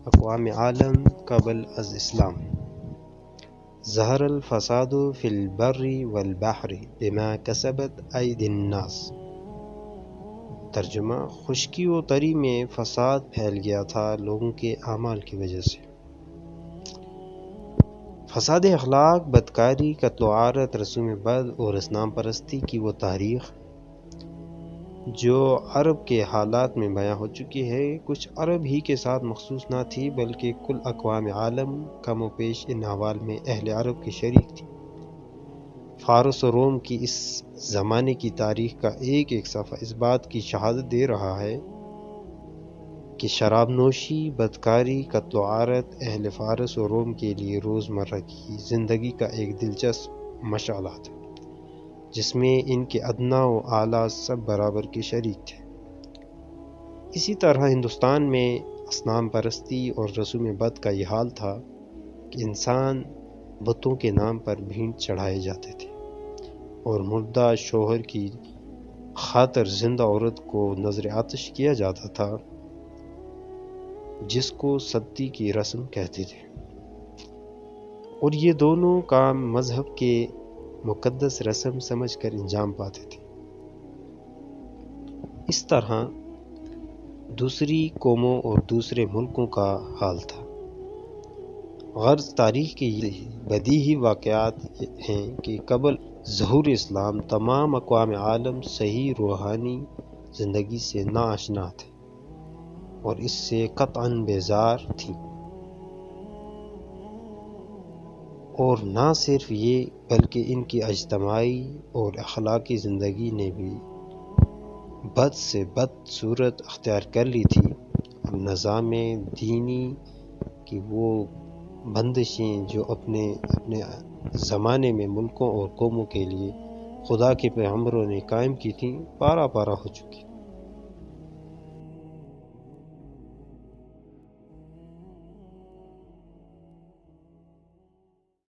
اقوام عالم قبل از اسلام۔ ظہر الفساد فی البر والبحر بما کسبت ایدی الناس۔ ترجمہ: خشکی و تری میں فساد پھیل گیا تھا لوگوں کے اعمال کی وجہ سے۔ فساد اخلاق، بدکاری، قتل و غارت، رسوم بد اور اصنام پرستی کی وہ تاریخ جو عرب کے حالات میں بیان ہو چکی ہے، کچھ عرب ہی کے ساتھ مخصوص نہ تھی بلکہ کل اقوام عالم کم و بیش ان احوال میں اہل عرب کی شریک تھی۔ فارس و روم کی اس زمانے کی تاریخ کا ایک ایک صفحہ اس بات کی شہادت دے رہا ہے کہ شراب نوشی، بدکاری، قتل و غارت اہل فارس و روم کے لیے روزمرہ کی زندگی کا ایک دلچسپ مشغلہ تھا، جس میں ان کے ادنا و اعلیٰ سب برابر کے شریک تھے۔ اسی طرح ہندوستان میں اصنام پرستی اور رسوم بد کا یہ حال تھا کہ انسان بتوں کے نام پر بھینٹ چڑھائے جاتے تھے اور مردہ شوہر کی خاطر زندہ عورت کو نذر آتش کیا جاتا تھا، جس کو ستی کی رسم کہتے تھے، اور یہ دونوں کام مذہب کے مقدس رسم سمجھ کر انجام پاتے تھے۔ اس طرح دوسری قوموں اور دوسرے ملکوں کا حال تھا۔ غرض تاریخ کے یہ بدیہی واقعات ہیں کہ قبل ظہور اسلام تمام اقوام عالم صحیح روحانی زندگی سے ناآشنا تھے اور اس سے قطعاً بیزار تھیں۔ اور نہ صرف یہ بلکہ ان کی اجتماعی اور اخلاقی زندگی نے بھی بد سے بد صورت اختیار کر لی تھی۔ اب نظام دینی کی وہ بندشیں جو اپنے زمانے میں ملکوں اور قوموں کے لیے خدا کے پیغمبروں نے قائم کی تھیں، پارہ پارہ ہو چکی۔